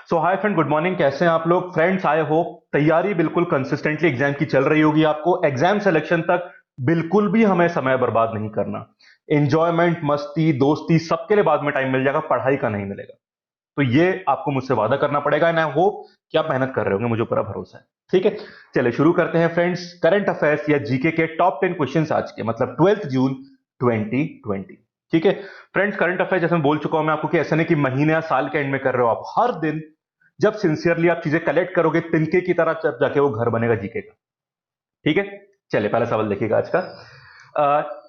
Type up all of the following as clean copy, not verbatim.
सो hi friend, good morning. कैसे हैं आप लोग? फ्रेंड्स, आई होप तैयारी बिल्कुल कंसिस्टेंटली एग्जाम की चल रही होगी। आपको एग्जाम सिलेक्शन तक बिल्कुल भी हमें समय बर्बाद नहीं करना। एंजॉयमेंट, मस्ती, दोस्ती सबके लिए बाद में टाइम मिल जाएगा, पढ़ाई का नहीं मिलेगा। तो ये आपको मुझसे वादा करना पड़ेगा एंड आई होप कि आप मेहनत कर रहे होंगे, मुझे पूरा भरोसा है। ठीक है, चलिए शुरू करते हैं फ्रेंड्स। करंट अफेयर्स या जीके के टॉप 10 क्वेश्चंस आज के, मतलब 12 जून 2020। ठीक है फ्रेंड्स, करंट अफेयर जैसे मैं बोल चुका हूं मैं आपको कि ऐसा नहीं कि महीने या साल के एंड में कर रहे हो। आप हर दिन जब सिंसियरली आप चीजें कलेक्ट करोगे, तिनके की तरह जब जाके वो घर बनेगा जीके का। ठीक है, चलिए पहला सवाल देखिएगा आज का।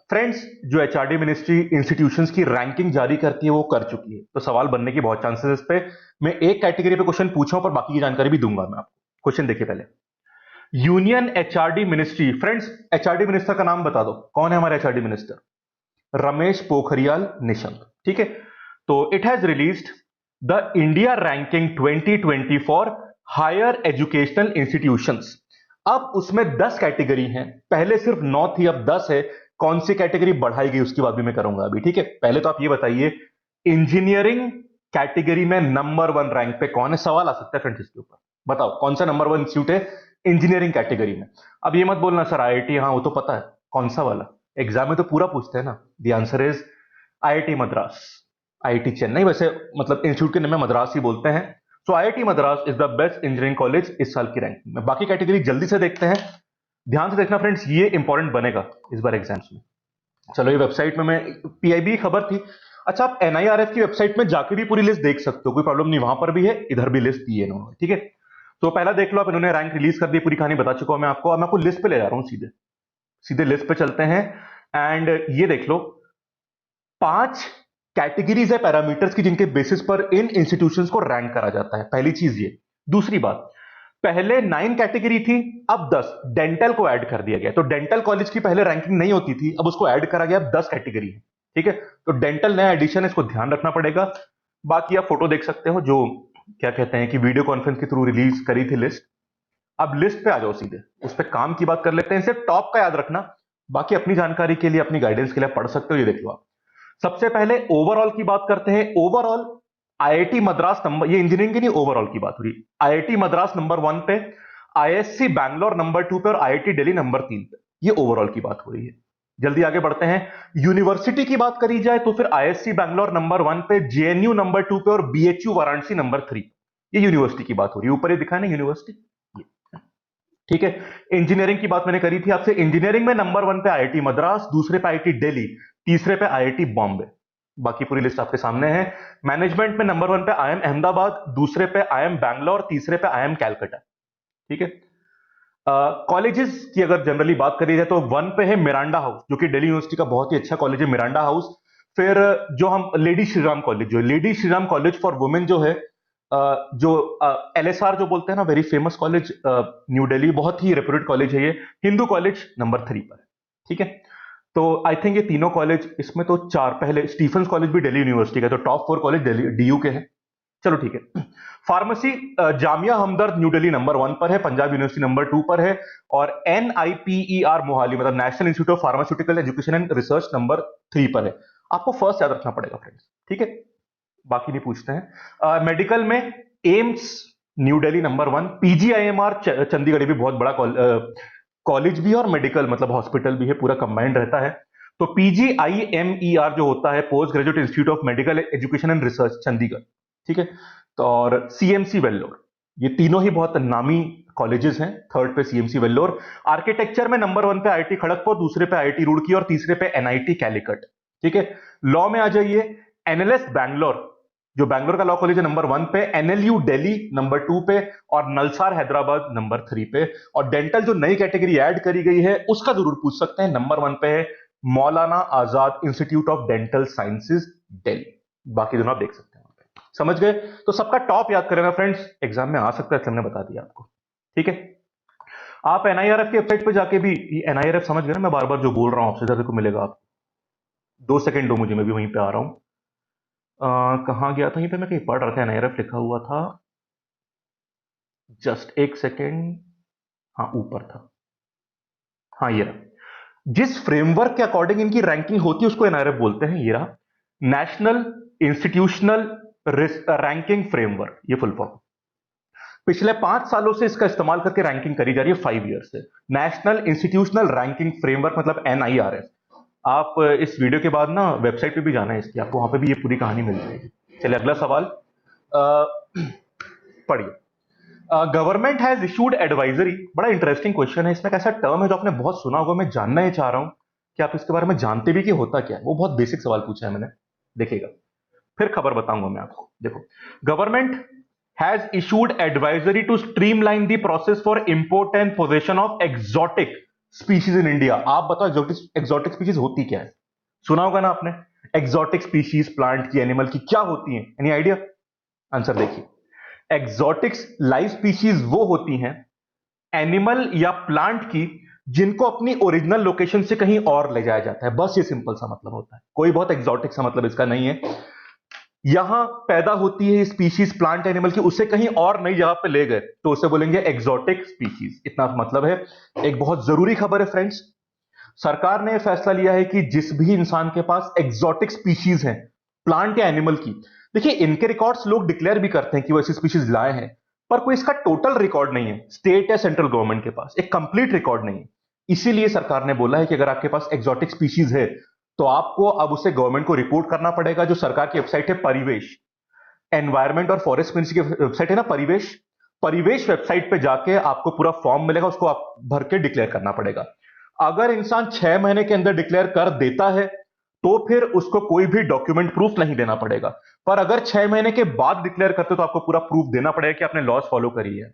फ्रेंड्स, जो एचआरडी मिनिस्ट्री इंस्टीट्यूशंस की रैंकिंग जारी करती है वो कर चुकी है, तो सवाल बनने की बहुत चांसेस इस पे। मैं एक कैटेगरी पे क्वेश्चन पूछा हूं, पर बाकी की जानकारी भी दूंगा मैं आपको। क्वेश्चन देखिए पहले। Union HRD ministry, friends HRD minister का नाम बता दो, कौन है हमारे एचआरडी मिनिस्टर? रमेश पोखरियाल निशंक। ठीक है, तो it has released the India ranking 2020 for higher educational institutions. अब उसमें 10 कैटेगरी हैं, पहले सिर्फ 9 थी, अब 10 है। कौन सी कैटेगरी बढ़ाई गई उसकी बात भी मैं करूंगा अभी। ठीक है, पहले तो आप ये बताइए, इंजीनियरिंग कैटेगरी में नंबर 1 रैंक पे कौन है? सवाल आ सकता है फ्रेंड्स इसके ऊपर। बताओ कौन सा नंबर 1 इंस्टीट्यूट है इंजीनियरिंग कैटेगरी में? अब ये मत बोलना सर आईआईटी, हाँ वो तो पता है। कौन सा वाला? एग्जाम में तो पूरा पूछते हैं ना। The answer is IIT Madras. IIT Chennai वैसे मतलब इंस्टीट्यूट के नाम में मद्रास ही बोलते हैं। सो IIT Madras is the best engineering college इस साल की रैंकिंग में। बाकी कैटेगरी जल्दी से देखते हैं, ध्यान से देखना फ्रेंड्स, ये इंपॉर्टेंट बनेगा इस बार एग्जाम्स में। चलो, ये वेबसाइट में मैं पीआईबी खबर थी। अच्छा, आप एनआईआरएफ की वेबसाइट में जाके भी पूरी लिस्ट देख सकते हो, कोई प्रॉब्लम नहीं, वहां पर भी है, इधर भी लिस्ट दी है इन्होंने। ठीक है, तो पहला देख लो आप, इन्होंने रैंक रिलीज कर दी, पूरी कहानी बता चुका हूं मैं आपको। अब मैं आपको लिस्ट पे ले जा रहा हूं, सीधे सीधे लिस्ट पे चलते हैं। एंड ये देख लो, 5 कैटेगरीज है पैरामीटर्स की जिनके बेसिस पर इन इंस्टीट्यूशंस को रैंक करा जाता है। पहली चीज ये। दूसरी बात, पहले 9 कैटेगरी थी, अब 10 डेंटल को ऐड कर दिया गया। तो डेंटल कॉलेज की पहले रैंकिंग नहीं होती थी, अब उसको ऐड करा गया, अब 10 कैटेगरी है। ठीक है, तो डेंटल नया एडिशन है, इसको ध्यान रखना पड़ेगा। बाकी आप फोटो देख सकते हो, जो क्या कहते हैं कि वीडियो कॉन्फ्रेंस के थ्रू रिलीज करी थी लिस्ट। अब लिस्ट पे आ जाओ, सीधे उस पर काम की बात कर लेते हैं। सिर्फ टॉप का याद रखना, बाकी अपनी जानकारी के लिए, अपनी गाइडेंस के लिए पढ़ सकते हो। ये देख लो आप, सबसे पहले ओवरऑल की बात करते हैं। ओवरऑल आईआईटी मद्रास नंबर, ये इंजीनियरिंग की नहीं, ओवरऑल की बात हो रही। आईआईटी मद्रास नंबर 1 पे, आईएससी बैंगलोर नंबर 2 पे और आईआईटी दिल्ली नंबर 3 पे। ये ओवरऑल की बात हो रही है। जल्दी आगे बढ़ते हैं। यूनिवर्सिटी की बात करी जाए तो फिर आईएससी बैंगलोर नंबर 1 पे, जेएनयू नंबर 2 पे और बीएचयू वाराणसी नंबर 3। ये यूनिवर्सिटी की बात हो रही है, ऊपर ये दिखा है ना यूनिवर्सिटी। ठीक है, इंजीनियरिंग की बात मैंने करी थी आपसे। इंजीनियरिंग में नंबर 1 पे आईआईटी मद्रास, दूसरे पे आईआईटी दिल्ली, तीसरे पे आईआईटी बॉम्बे। बाकी पूरी लिस्ट आपके सामने है। मैनेजमेंट में नंबर 1 पे आईएम अहमदाबाद, दूसरे पे आईएम बैंगलोर, तीसरे पे आईएम कैलकाटा। ठीक है, कॉलेजेस की अगर जनरली बात करी जाए तो 1 पे है मिरांडा हाउस, जो कि दिल्ली यूनिवर्सिटी का बहुत ही अच्छा कॉलेज है, मिरांडा हाउस। फिर जो हम लेडी श्रीराम कॉलेज, जो lady Shriram college for women जो है, जो एलएसआर जो बोलते हैं ना, very famous college, new Delhi, बहुत ही रेप्यूटेड कॉलेज है ये। हिंदू कॉलेज नंबर 3 पर है। ठीक है, तो आई थिंक ये तीनों कॉलेज, इसमें तो 4, पहले स्टीफेंस कॉलेज भी दिल्ली यूनिवर्सिटी का है, तो टॉप 4 कॉलेज दिल्ली डीयू के हैं। चलो ठीक है। फार्मेसी, जामिया हमदर्द न्यू दिल्ली नंबर 1 पर है, पंजाब यूनिवर्सिटी नंबर 2 पर है, और एनआईपीईआर मोहाली, मतलब national institute of pharmaceutical education and research number 3 पर है। आपको फर्स्ट याद रखना पड़ेगा फ्रेंड्स। ठीक है, बाकी नहीं पूछते हैं। मेडिकल में एम्स न्यू दिल्ली नंबर 1, पीजीआईएमआर चंडीगढ़ भी बहुत बड़ा कॉलेज भी है और मेडिकल मतलब हॉस्पिटल भी है, पूरा कंबाइंड रहता है। तो पीजीआईएमईआर जो होता है, post graduate institute of medical education and research Chandigarh. ठीक है, तो और सीएमसी वेल्लोर, ये तीनों ही बहुत नामी कॉलेजेस हैं। थर्ड पे सीएमसी वेल्लोर। आर्किटेक्चर में नंबर 1 पे आईआईटी खड़गपुर, दूसरे पे आईआईटी रुड़की और तीसरे पे एनआईटी कैलिकट। ठीक है, लॉ में आ जाइए, एनएलएस बैंगलोर, जो बैंगलोर का लॉ कॉलेज है, नंबर 1 पे, एनएलयू दिल्ली नंबर 2 पे और नलसार हैदराबाद नंबर 3 पे। और डेंटल जो नई कैटेगरी ऐड करी गई है उसका जरूर पूछ सकते हैं, नंबर 1 पे है Maulana Azad institute of dental sciences Delhi. बाकी दोनों आप देख सकते हैं वहां पे। समझ गए? तो सबका टॉप याद करेना फ्रेंड्स, एग्जाम में आ सकता है, हमने बता दिया आपको। ठीक है, आप एनआईआरएफ की वेबसाइट पे जाके भी, एनआईआरएफ समझ गए ना, मैं बार बार जो बोल रहा हूं आपसे ज्यादा को मिलेगा। आप 2 सेकंड दो मुझे, मैं भी वहीं पे आ रहा हूं। कहाँ गया था? यहीं पे मैं कहीं पढ़ रहा था, एनआईआरएफ लिखा हुआ था, जस्ट एक सेकेंड। हाँ ऊपर था, हाँ ये रहा। जिस फ्रेमवर्क के अकॉर्डिंग इनकी रैंकिंग होती है उसको एनआईआरएफ बोलते हैं। ये रहा, नेशनल इंस्टीट्यूशनल रैंकिंग फ्रेमवर्क, ये फुल फॉर्म। पिछले 5 सालों से इसका इस्तेमाल करके रैंकिंग करी जा रही है, 5 ईयर से। नेशनल इंस्टीट्यूशनल रैंकिंग फ्रेमवर्क, मतलब NIRF। आप इस वीडियो के बाद ना वेबसाइट पे भी जाना है इसकी, आपको वहां पे भी ये पूरी कहानी मिल जाएगी। चलिए अगला सवाल पढ़िए। Government has issued advisory. बड़ा इंटरेस्टिंग क्वेश्चन है, इसमें एक ऐसा टर्म है जो आपने बहुत सुना होगा, मैं जानना ही चाह रहा हूं कि आप इसके बारे में जानते भी कि होता क्या है। वो बहुत बेसिक सवाल पूछा है मैंने, देखिएगा फिर खबर बताऊंगा मैं आपको। देखो, government has issued advisory to streamline the process for import and possession of exotic species in India. आप बताओ एग्जॉटिक स्पीशीज होती क्या है? सुना होगा ना आपने, एग्जॉटिक स्पीशीज प्लांट की, एनिमल की क्या होती हैं? Any idea? आंसर देखिए, एग्जॉटिक्स लाइव स्पीशीज वो होती हैं एनिमल या प्लांट की जिनको अपनी ओरिजिनल लोकेशन से कहीं और ले जाया जाता है। बस ये सिंपल सा मतलब होता है, कोई बहुत एग्जॉटिक सा मतलब इसका नहीं है। यहां पैदा होती है स्पीशीज प्लांट एनिमल की, उसे कहीं और नई जगह पे ले गए तो उसे बोलेंगे एग्जॉटिक स्पीशीज। इतना मतलब है। एक बहुत जरूरी खबर है फ्रेंड्स, सरकार ने फैसला लिया है कि जिस भी इंसान के पास एग्जॉटिक स्पीशीज हैं प्लांट या एनिमल की, देखिए इनके रिकॉर्ड्स लोग डिक्लेयर भी करते हैं कि वो ऐसी स्पीशीज लाए हैं, पर कोई इसका टोटल रिकॉर्ड नहीं है स्टेट या सेंट्रल गवर्नमेंट के पास, एक कंप्लीट रिकॉर्ड नहीं है। इसीलिए सरकार ने बोला है कि अगर आपके पास एग्जॉटिक स्पीशीज है तो आपको अब उसे गवर्नमेंट को रिपोर्ट करना पड़ेगा। जो सरकार की वेबसाइट है परिवेश, एनवायरमेंट और फॉरेस्ट मिनिस्ट्री की वेबसाइट है ना परिवेश, परिवेश वेबसाइट पे जाके आपको पूरा फॉर्म मिलेगा, उसको आप भर के डिक्लेयर करना पड़ेगा। अगर इंसान 6 महीने के अंदर डिक्लेयर कर देता है तो फिर उसको कोई भी डॉक्यूमेंट प्रूफ नहीं देना पड़ेगा, पर अगर 6 महीने के बाद डिक्लेयर करते तो आपको पूरा प्रूफ देना पड़ेगा कि आपने लॉज फॉलो करी है।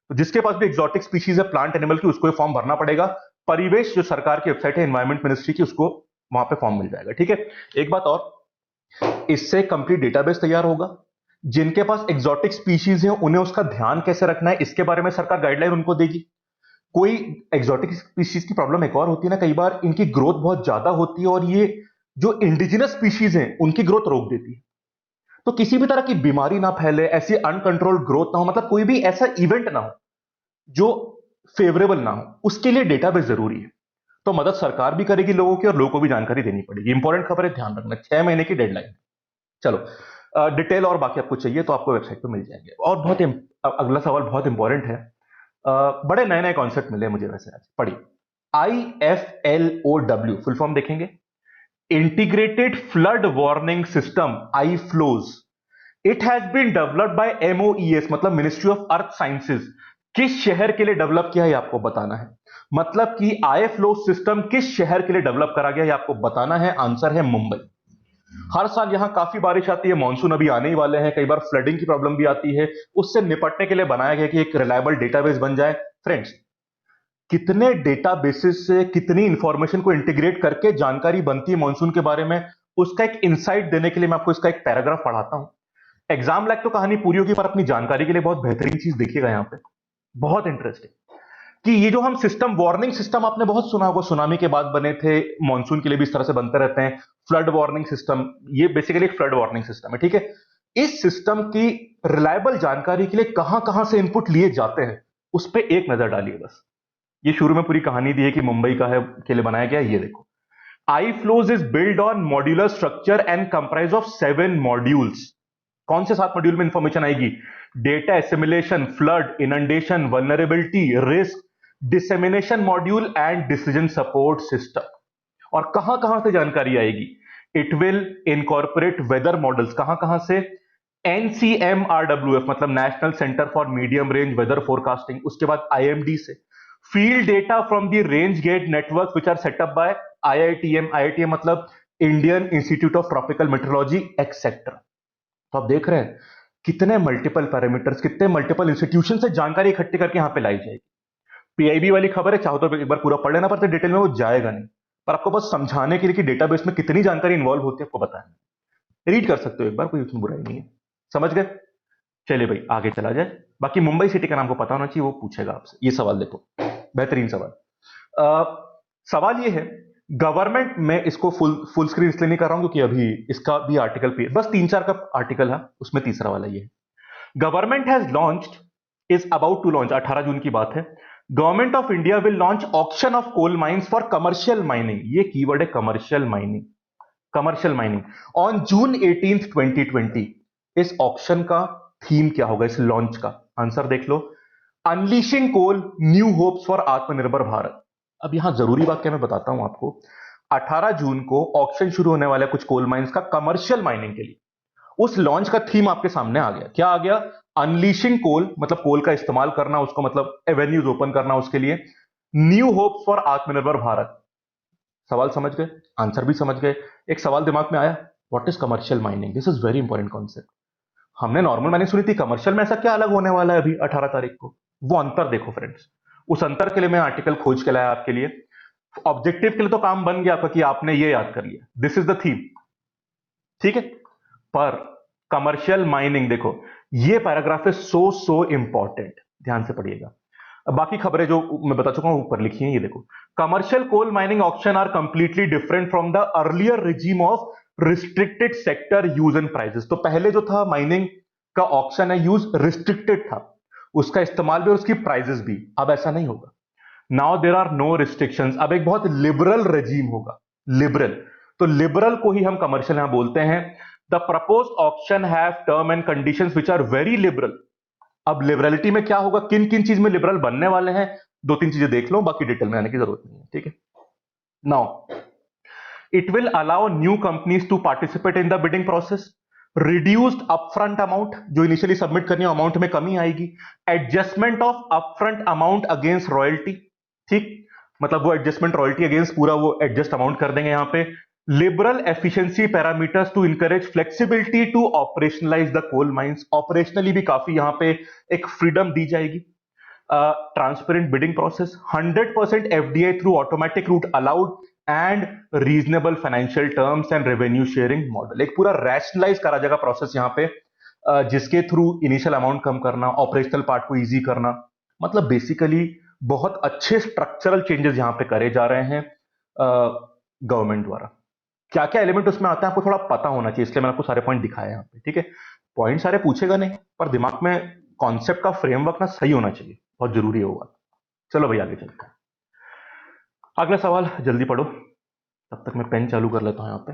तो जिसके पास भी एक्सोटिक स्पीशीज है प्लांट एनिमल की, उसको फॉर्म भरना पड़ेगा। परिवेश जो सरकार की वेबसाइट है एनवायरमेंट मिनिस्ट्री की, उसको वहां पे फॉर्म मिल जाएगा। ठीक है, एक बात और, इससे कंप्लीट डेटाबेस तैयार होगा। जिनके पास एक्सोटिक स्पीशीज है उन्हें उसका ध्यान कैसे रखना है इसके बारे में सरकार गाइडलाइन उनको देगी। कोई एक्सोटिक स्पीशीज की प्रॉब्लम एक और होती है ना, कई बार इनकी ग्रोथ बहुत ज्यादा होती है और ये जो इंडिजिनस स्पीशीज हैं उनकी ग्रोथ रोक देती है। तो किसी भी तरह की बीमारी ना फैले, ऐसी अनकंट्रोल्ड ग्रोथ ना हो, मतलब कोई भी ऐसा इवेंट ना हो जो फेवरेबल ना हो, उसके लिए डेटाबेस जरूरी है। तो मदद सरकार भी करेगी लोगों की और लोगों को भी जानकारी देनी पड़ेगी। इंपॉर्टेंट खबर है, ध्यान रखना, 6 महीने की डेडलाइन। चलो, डिटेल और बाकी आपको चाहिए तो आपको वेबसाइट पे मिल जाएंगे। और अगला सवाल बहुत इंपॉर्टेंट है। बड़े नए नए कॉन्सेप्ट मिले मुझे वैसे आज, पढ़िए। IFLOW फुल फॉर्म देखेंगे, integrated flood warning system, I flows. It has been developed by MOES, मतलब मिनिस्ट्री ऑफ अर्थ साइंसेज। किस शहर के लिए डेवलप किया है आपको बताना है, मतलब कि आई फ्लो सिस्टम किस शहर के लिए डेवलप करा गया है आपको बताना है। आंसर है मुंबई। हर साल यहां काफी बारिश आती है, मानसून अभी आने ही वाले हैं, कई बार फ्लडिंग की प्रॉब्लम भी आती है, उससे निपटने के लिए बनाया गया कि एक रिलायबल डेटाबेस बन जाए। फ्रेंड्स, कितने डेटाबेसेस से कितनी इंफॉर्मेशन को इंटीग्रेट करके जानकारी बनती है मानसून के बारे में, उसका एक इंसाइट देने के लिए मैं आपको इसका एक पैराग्राफ पढ़ाता हूं। एग्जाम लायक तो कहानी पूरी होगी, पर अपनी जानकारी के लिए बहुत बेहतरीन चीज देखिएगा यहां पे, बहुत इंटरेस्टिंग। कि ये जो हम सिस्टम, वार्निंग सिस्टम आपने बहुत सुना होगा, सुनामी के बाद बने थे, मानसून के लिए भी इस तरह से बनते रहते हैं। फ्लड वार्निंग सिस्टम, ये बेसिकली एक फ्लड वार्निंग सिस्टम है। ठीक है, इस सिस्टम की रिलायबल जानकारी के लिए कहां कहां से इनपुट लिए जाते हैं उस पर एक नजर डालिए बस। ये शुरू में पूरी कहानी दी है कि मुंबई का है के लिए बनाया गया, ये देखो। I flows is built on modular structure and comprise of 7 modules. कौन से 7 मॉड्यूल में इंफॉर्मेशन आएगी? Data assimilation, flood, inundation, vulnerability, risk, dissemination module and decision support system. और कहां कहां से जानकारी आएगी? It will incorporate weather models, कहां कहां से? NCMRWF, मतलब national centre for medium range weather forecasting, उसके बाद IMD से field data from the rain gauge network which are setup bye IITM मतलब Indian institute of tropical metrology etcetera. तो आप देख रहे हैं कितने मल्टीपल पैरामीटर्स, कितने मल्टीपल इंस्टीट्यूशन से जानकारी इकट्ठी करके यहां पे लाई जाएगी। PIB वाली खबर है, चाहो तो एक बार पूरा पढ़ लेना, पर डिटेल में वो जाएगा नहीं, पर आपको बस समझाने के लिए कि डेटाबेस में कितनी जानकारी इन्वॉल्व होती है आपको बताया। रीड कर सकते हो एक बार, कोई उसमें बुराई नहीं है। समझ गए? चलिए भाई आगे चला जाए। बाकी मुंबई सिटी का नाम को पता होना चाहिए, वो पूछेगा आपसे ये सवाल। देखो बेहतरीन सवाल। सवाल ये है, गवर्नमेंट में इसको फुल स्क्रीन इसलिए नहीं कर रहा हूं क्योंकि अभी इसका भी आर्टिकल पे बस 3-4 का आर्टिकल है, उसमें तीसरा वाला ये है। Government has launched, is about to launch, 18 जून की बात है। Government of India will launch auction of coal mines for commercial mining, ये कीवर्ड है commercial mining, commercial mining on June 18, 2020। इस ऑक्शन का थीम क्या होगा, इस लॉन्च का? आंसर देख लो, unleashing coal, new hopes for Atmanirbhar Bharat. अब यहां जरूरी बात क्या मैं बताता हूं आपको, 18 जून को ऑक्शन शुरू होने वाला है कुछ कोल माइंस का कमर्शियल माइनिंग के लिए। उस लॉन्च का थीम आपके सामने आ गया, क्या आ गया? अनलीशिंग कोल, मतलब कोल का इस्तेमाल करना, उसको मतलब एवेन्यूज ओपन करना उसके लिए, new hopes for Atmanirbhar Bharat. सवाल समझ गए, आंसर भी समझ गए। एक सवाल दिमाग में आया, what is commercial mining? This is very important concept. हमने नॉर्मल माइनिंग सुनी थी, कमर्शियल में ऐसा क्या अलग होने वाला है अभी 18 तारीख को? वो अंतर देखो फ्रेंड्स। उस अंतर के लिए मैं आर्टिकल खोज के लाया आपके लिए। ऑब्जेक्टिव के लिए तो काम बन गया आपका कि आपने ये याद कर लिया, दिस इज द थीम, ठीक है। पर कमर्शियल माइनिंग देखो, ये पैराग्राफ इज सो इंपॉर्टेंट, ध्यान से पढ़िएगा। अब बाकी खबरें जो मैं बता चुका हूं ऊपर लिखी हैं, ये देखो, commercial coal mining auction are completely different from the earlier regime of restricted sector use and prices. तो पहले जो था माइनिंग का ऑक्शन है, यूज रिस्ट्रिक्टेड था, उसका इस्तेमाल भी और उसकी प्राइजेस भी। अब ऐसा नहीं होगा, now there are no restrictions. अब एक बहुत लिबरल रेजीम होगा, लिबरल। तो लिबरल को ही हम कमर्शियल यहां बोलते हैं। The proposed auction have term and conditions which are very liberal. अब लिबरलिटी में क्या होगा, किन किन चीज में लिबरल बनने वाले हैं, दो तीन चीजें देख लो, बाकी डिटेल में आने की जरूरत नहीं है, ठीक है। Now it will allow new companies to participate in the bidding process, reduced upfront amount, जो इनिशियली सबमिट करनी है अमाउंट में कमी आएगी, adjustment of upfront amount against royalty, ठीक, मतलब वो एडजस्टमेंट रॉयल्टी अगेंस्ट पूरा वो एडजस्ट अमाउंट कर देंगे यहां पे। Liberal efficiency parameters to encourage flexibility to operationalise the coal mines, operationally भी काफी यहां पे एक फ्रीडम दी जाएगी। Transparent bidding process, 100% FDI through automatic route allowed and reasonable financial terms and revenue sharing model. एक पूरा रैशनलाइज करा जाएगा प्रोसेस यहां पे, जिसके थ्रू इनिशियल अमाउंट कम करना, ऑपरेशनल पार्ट को इजी करना, मतलब बेसिकली बहुत अच्छे स्ट्रक्चरल चेंजेस यहां पे करे जा रहे हैं गवर्नमेंट द्वारा। क्या क्या एलिमेंट उसमें आता है आपको थोड़ा पता होना चाहिए, इसलिए मैंने आपको सारे पॉइंट दिखाए यहाँ पे, ठीक है। पॉइंट सारे पूछेगा नहीं, पर दिमाग में कॉन्सेप्ट का फ्रेमवर्क ना सही होना चाहिए, बहुत जरूरी होगा। चलो भाई आगे चलते हैं, अगला सवाल जल्दी पढ़ो, तब तक मैं पेन चालू कर लेता हूं यहां पे।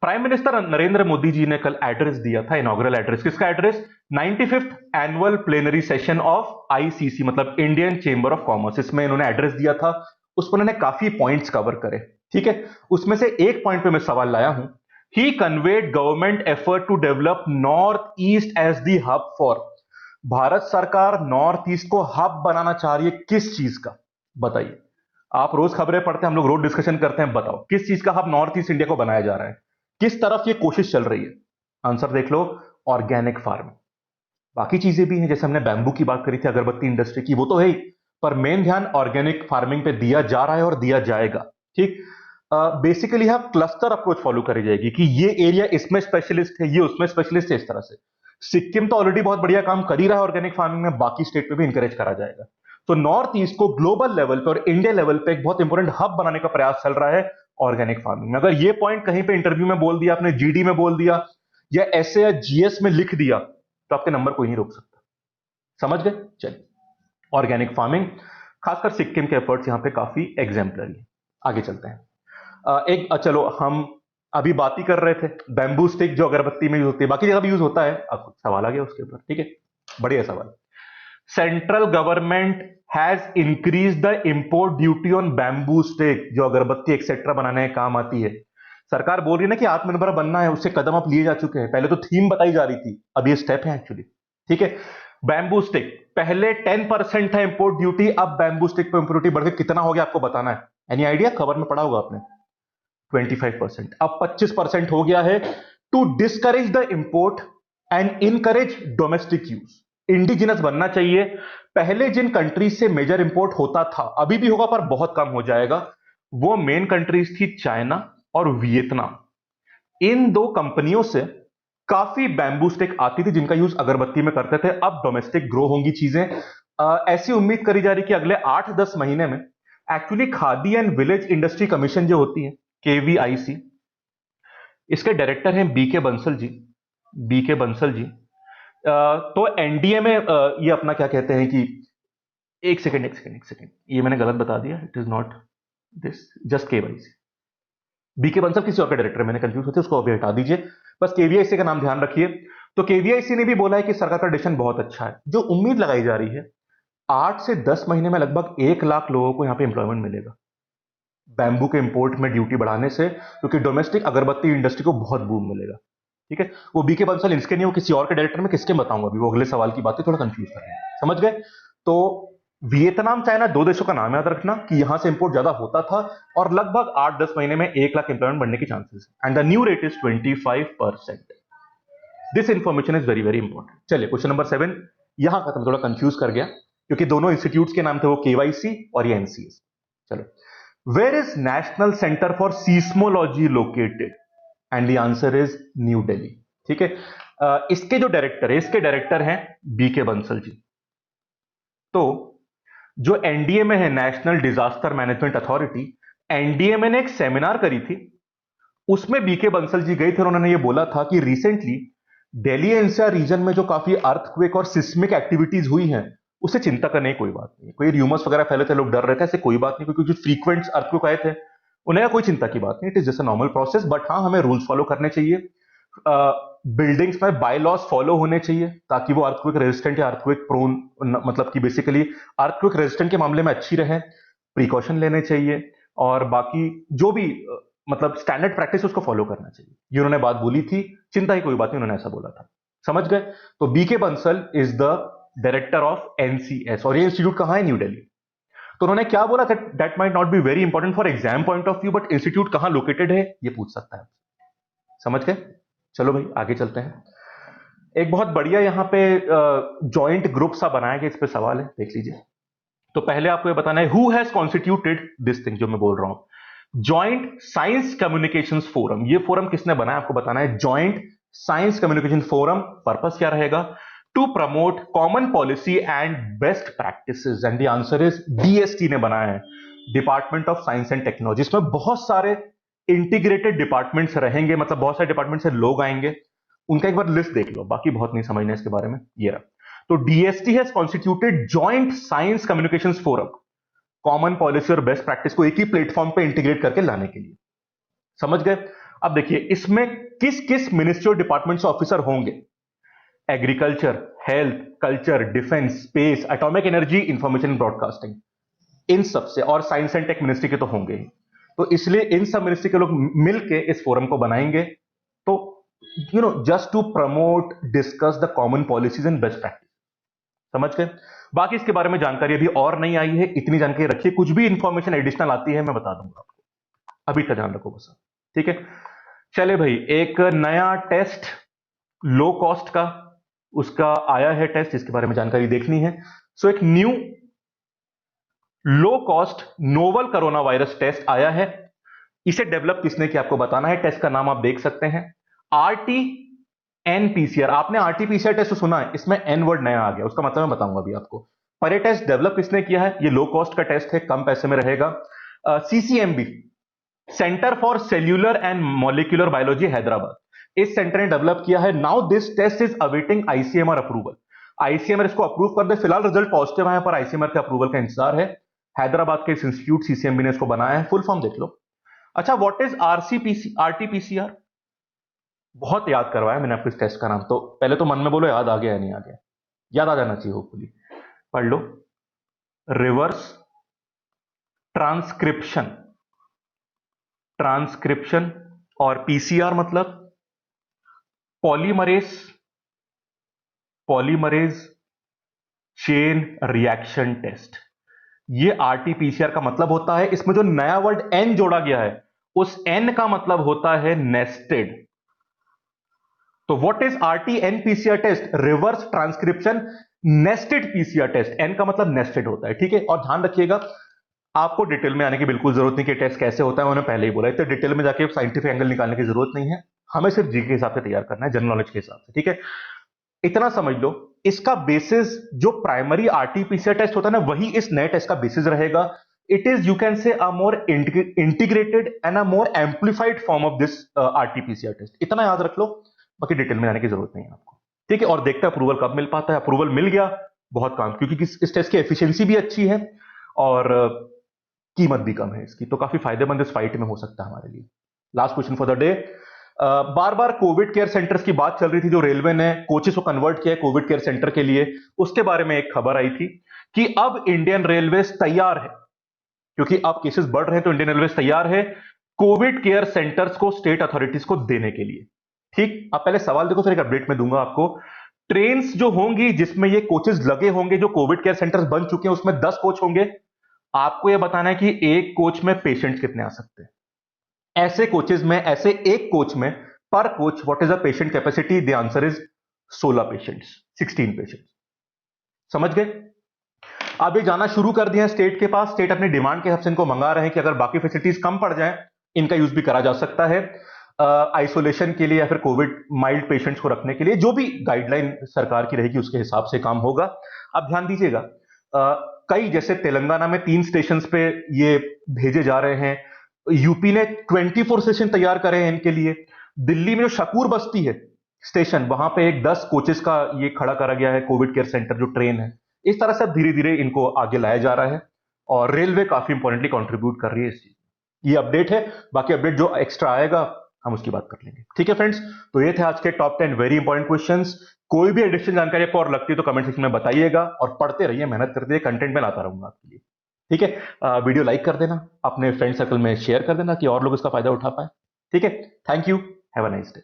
प्राइम मिनिस्टर नरेंद्र मोदी जी ने कल एड्रेस दिया था, इनॉग्रल एड्रेस। किसका address? 95th annual plenary session of ICC, मतलब इंडियन चेंबर ऑफ कॉमर्स। इसमें इन्होंने एड्रेस दिया था, उस पर उन्होंने काफी पॉइंट्स कवर करे, ठीक है। उसमें से एक पॉइंट पे मैं सवाल लाया हूं, he conveyed government effort to develop North East as the hub for. Bharat सरकार नॉर्थ ईस्ट को हब बनाना चाह रही है, किस चीज का? बताइए। आप रोज खबरें पढ़ते हैं, हम लोग रोज डिस्कशन करते हैं, बताओ किस चीज का हब नॉर्थ ईस्ट इंडिया को बनाया जा रहा है, किस तरफ ये कोशिश चल रही है? आंसर देख लो, ऑर्गेनिक फार्मिंग। बाकी चीजें भी हैं, जैसे हमने बैम्बू की बात करी थी, अगरबत्ती इंडस्ट्री की, वो तो है ही, पर मेन ध्यान ऑर्गेनिक फार्मिंग पे दिया जा रहा है और दिया जाएगा, ठीक। बेसिकली यहां क्लस्टर अप्रोच फॉलो करी जाएगी कि ये एरिया इसमें स्पेशलिस्ट है, ये उसमें स्पेशलिस्ट है, इस तरह से। सिक्किम तो ऑलरेडी बहुत बढ़िया काम कर ही रहा है ऑर्गेनिक फार्मिंग में, बाकी स्टेट पे भी इंकरेज करा जाएगा। तो नॉर्थ ईस्ट को ग्लोबल लेवल पे और इंडिया लेवल पे एक बहुत इंपॉर्टेंट हब बनाने का प्रयास चल रहा है ऑर्गेनिक फार्मिंग में। अगर ये पॉइंट कहीं पे इंटरव्यू में बोल दिया आपने, जीडी में बोल दिया, या ऐसे या जीएस में लिख दिया, तो आपके नंबर कोई नहीं रोक सकता। समझ गए? चलिए, ऑर्गेनिक फार्मिंग, खासकर सिक्किम के एफर्ट्स यहां पे काफी एग्जाम्पलरी है। आगे चलते हैं। चलो, हम अभी बात ही कर रहे थे बैम्बू स्टिक जो अगरबत्ती में यूज होती है, बाकी जगह भी यूज होता है। अब सवाल आ गया उसके ऊपर, ठीक है, बढ़िया सवाल। Central government has increase the import duty on bamboo stick, जो अगरबत्ती एक्सेट्रा बनाने का काम आती है। सरकार बोल रही है ना कि आत्मनिर्भर बनना है, उससे कदम अब लिए जा चुके हैं। पहले तो थीम बताई जा रही थी, अब ये स्टेप है एक्चुअली, ठीक है। बैम्बू स्टिक पहले 10% था इंपोर्ट ड्यूटी, अब बैम्बू स्टिक पर इंपोर्ट ड्यूटी बढ़ के कितना हो गया आपको बताना है? Any idea? खबर में पढ़ा होगा आपने, 25%, अब 25% हो गया है। To discourage the import and encourage domestic use, indigenous बनना चाहिए। पहले जिन कंट्रीज से मेजर इंपोर्ट होता था, अभी भी होगा पर बहुत कम हो जाएगा, वो मेन कंट्रीज थी चाइना और वियतनाम। इन दो कंपनियों से काफी बैम्बू स्टिक आती थी जिनका यूज अगरबत्ती में करते थे। अब डोमेस्टिक ग्रो होंगी चीजें, ऐसी उम्मीद करी जा रही कि अगले 8-10 महीने में actually khadi and village industry commission जो होती है, केवीआईसी, इसके डायरेक्टर हैं बीके बंसल जी। बीके बंसल जी, तो एनडीए में ये अपना क्या कहते हैं कि, एक सेकंड एक सेकंड एक सेकंड, ये मैंने गलत बता दिया, it is not this, just KYC. BK Bansal किसी और का डायरेक्टर, मैंने कंफ्यूज होते, उसको अभी हटा दीजिए, बस केवीआईसी का नाम ध्यान रखिए। तो केवीआईसी ने भी बोला है कि सरकार का डिसीजन बहुत अच्छा है। जो उम्मीद लगाई जा रही है, 8 से 10 महीने में लगभग 1 लाख लोगों को यहां पे एम्प्लॉयमेंट मिलेगा बैम्बू के इंपोर्ट में ड्यूटी बढ़ाने से, क्योंकि डोमेस्टिक अगरबत्ती इंडस्ट्री को बहुत बूम मिलेगा। ठीक है, वो बीके बंसल इसके नहीं, वो किसी और के डायरेक्टर में किसके बताऊंगा अभी, वो अगले सवाल की बात है, थोड़ा कंफ्यूज कर रहे हैं, समझ गए। तो वियतनाम चाइना 2 देशों का नाम याद रखना कि यहां से इंपोर्ट ज्यादा होता था, और लगभग 8-10 महीने में 1 लाख एम्प्लॉयमेंट बढ़ने की चांसेस है, and the new rate is 25%। This information is very very important. चलिए क्वेश्चन नंबर 7 यहां खत्म, थोड़ा कंफ्यूज कर गया क्योंकि दोनों इंस्टीट्यूट्स के नाम थे, वो केवाईसी और ये एनसीएस। चलो, where is National centre for Seismology located, and the answer is New Delhi. ठीक है, इसके जो डायरेक्टर है, इसके डायरेक्टर हैं बीके बंसल जी। तो जो एनडीए में है, national disaster management authority, NDA में ने एक सेमिनार करी थी, उसमें बीके बंसल जी गए थे और उन्होंने ये बोला था कि रिसेंटली दिल्ली एनसीआर रीजन में जो काफी अर्थक्वेक और सिस्मिक एक्टिविटीज हुई हैं, उससे चिंता करने की कोई बात नहीं, कोई र्यूमर्स वगैरह फैले थे, लोग डर रहे थे, ऐसे कोई बात नहीं, क्योंकि जो फ्रीक्वेंट अर्थक्वेक आए थे उन्हें कोई चिंता की बात नहीं, it is just a normal process. But हाँ, हमें रूल्स फॉलो करने चाहिए, बिल्डिंग्स में बाय लॉज फॉलो होने चाहिए ताकि वो अर्थक्वेक रेजिस्टेंट या अर्थक्वेक प्रोन, मतलब कि बेसिकली अर्थक्वेक रेजिस्टेंट के मामले में अच्छी रहे, प्रिकॉशन लेने चाहिए, और बाकी जो भी मतलब स्टैंडर्ड प्रैक्टिस उसको फॉलो करना चाहिए। ये उन्होंने बात बोली थी, चिंता ही कोई बात नहीं, उन्होंने ऐसा बोला था, समझ गए। तो BK Bansal is the director of NCS, और ये इंस्टीट्यूट कहां है, न्यू दिल्ली। तो उन्होंने क्या बोला, that might not be very important for exam point of view, but institute कहां लोकेटेड है ये पूछ सकता है, समझ गए। चलो भाई आगे चलते हैं। एक बहुत बढ़िया यहां पे जॉइंट ग्रुप सा बनाया गया, इस पे सवाल है, देख लीजिए। तो पहले आपको ये बताना है, who has constituted this thing, जो मैं बोल रहा हूं, जॉइंट साइंस कम्युनिकेशंस फोरम। ये फोरम किसने बनाया, आपको बताना है, joint science communication forum. Purpose क्या रहेगा, to promote common policy and best practices, and the answer is DST ने बनाया है, department of science and technology. इसमें बहुत सारे इंटीग्रेटेड डिपार्टमेंट्स रहेंगे, मतलब बहुत सारे डिपार्टमेंट से लोग आएंगे, उनका एक बार लिस्ट देख लो, बाकी बहुत नहीं समझना इसके बारे में, ये रहा। तो DST has constituted joint science communications forum, common policy और बेस्ट प्रैक्टिस को एक ही प्लेटफॉर्म पे इंटीग्रेट करके लाने के लिए, समझ गए। अब देखिए इसमें किस किस मिनिस्ट्री और डिपार्टमेंट से ऑफिसर होंगे, agriculture, health, culture, defence, space, atomic energy, information broadcasting, इन सब से, और साइंस एंड टेक मिनिस्ट्री के तो होंगे ही। तो इसलिए इन सब मिनिस्ट्री के लोग मिलके इस फोरम को बनाएंगे, तो just to promote, discuss the common policies and best practice, समझ गए। बाकी इसके बारे में जानकारी अभी और नहीं आई है, इतनी जानकारी रखिए, कुछ भी इंफॉर्मेशन एडिशनल आती है मैं बता दूंगा आपको, अभी का ध्यान रखो बस, ठीक है। चले भाई, एक नया टेस्ट लो कॉस्ट का उसका आया है टेस्ट, इसके बारे में जानकारी देखनी है। सो एक new low cost novel corona virus test आया है, इसे डेवलप किसने किया आपको बताना है। टेस्ट का नाम आप देख सकते हैं, आरटी एनपीसीआर। आपने आरटीपीसीआर टेस्ट सुना है, इसमें एन वर्ड नया आ गया, उसका मतलब मैं बताऊंगा अभी आपको। पर ये टेस्ट डेवलप किसने किया है, ये लो कॉस्ट का टेस्ट है, कम पैसे में रहेगा। CCMB, centre for cellular and molecular biology, Hyderabad, इस सेंटर ने डेवलप किया है। Now this test is awaiting ICMR approval, ICMR इसको अप्रूव कर दे, फिलहाल रिजल्ट पॉजिटिव आया, पर आईसीएमआर के अप्रूवल का इंतजार है। हैदराबाद के इस इंस्टीट्यूट सीसीएमबी ने इसको बनाया है, फुल फॉर्म देख लो। अच्छा, व्हाट इज आरटीपीसीआर, बहुत याद करवाया मैंने आपको इस टेस्ट का नाम, तो पहले तो मन में बोलो याद आ गया या नहीं आ गया, याद आ जाना चाहिए होपफुली, पढ़ लो। रिवर्स ट्रांसक्रिप्शन, ट्रांसक्रिप्शन, और पीसीआर मतलब polymerase, polymerase chain reaction test. ये आरटीपीसीआर का मतलब होता है, इसमें जो नया वर्ड एन जोड़ा गया है, उस एन का मतलब होता है नेस्टेड। तो what is RT-nPCR test, reverse transcription nested PCR test, N का मतलब नेस्टेड होता है, ठीक है। और ध्यान रखिएगा, आपको डिटेल में आने की बिल्कुल जरूरत नहीं कि टेस्ट कैसे होता है, मैंने पहले ही बोला, इतने डिटेल में जाके साइंटिफिक एंगल निकालने की जरूरत नहीं है, हमें सिर्फ जी के हिसाब से तैयार करना है, जनरल नॉलेज के हिसाब से, ठीक है। इतना समझ लो, इसका बेसिस जो प्राइमरी आरटीपीसीआर टेस्ट होता है ना, वही इस नए टेस्ट का बेसिस रहेगा। It is, you can say, a more integrated and a more amplified form of this RTPCR test, इतना याद रख लो, बाकी डिटेल में जाने की जरूरत नहीं है आपको, ठीक है। और देखते हैं अप्रूवल कब मिल पाता है, अप्रूवल मिल गया बहुत काम, क्योंकि इस टेस्ट की एफिशिएंसी भी अच्छी है और कीमत भी कम है इसकी, तो काफी फायदेमंद इस फाइट में हो सकता है हमारे लिए। Last question for the day, bar bar Covid care centres की बात चल रही थी, जो रेलवे ने कोचेस को कन्वर्ट किया है कोविड केयर सेंटर के लिए, उसके बारे में एक खबर आई थी कि अब इंडियन रेलवे तैयार है, क्योंकि अब केसेस बढ़ रहे हैं तो इंडियन रेलवे तैयार है कोविड केयर सेंटर्स को स्टेट अथॉरिटीज को देने के लिए। ठीक, अब पहले सवाल देखो, फिर एक अपडेट में दूंगा आपको। ट्रेन्स जो होंगी जिसमें ये कोचेस लगे होंगे, जो कोविड केयर सेंटर्स बन चुके हैं, उसमें 10 कोच होंगे। आपको यह बताना है कि एक कोच में पेशेंट्स कितने आ सकते हैं। ऐसे कोचेस में, ऐसे एक कोच में पर coach what is the patient capacity? The answer is 16 patients, 16 patients. समझ गए? अब ये जाना शुरू कर दिया है स्टेट के पास। स्टेट अपनी डिमांड के हिसाब से इनको मंगा रहे हैं कि अगर बाकी फैसिलिटीज कम पड़ जाए, इनका यूज भी करा जा सकता है आइसोलेशन के लिए या फिर कोविड माइल्ड पेशेंट्स को रखने के लिए। जो भी गाइडलाइन सरकार की रहेगी उसके हिसाब से काम होगा। अब ध्यान दीजिएगा, कई जैसे तेलंगाना में 3 स्टेशन पे ये भेजे जा रहे हैं। यूपी ने 24 स्टेशन तैयार करे हैं इनके लिए। दिल्ली में जो शकूर बस्ती है स्टेशन, वहां पे एक 10 कोचेस का ये खड़ा करा गया है कोविड केयर सेंटर, जो ट्रेन है। इस तरह से अब धीरे धीरे इनको आगे लाया जा रहा है और रेलवे काफी इंपॉर्टेंटली कंट्रीब्यूट कर रही है इस चीज। ये अपडेट है, बाकी अपडेट जो एक्स्ट्रा आएगा हम उसकी बात कर लेंगे। ठीक है फ्रेंड्स, तो ये थे आज के टॉप 10 वेरी इंपॉर्टेंट क्वेश्चंस। कोई भी एडिशनल जानकारी आपको और लगती है तो कमेंट सेक्शन में बताइएगा, और पढ़ते रहिए, मेहनत करते रहिए, कंटेंट में लाता रहूंगा आपके लिए। ठीक है, वीडियो लाइक कर देना, अपने फ्रेंड सर्कल में शेयर कर देना कि और लोग इसका फायदा उठा पाए। ठीक है, thank you, have a nice day.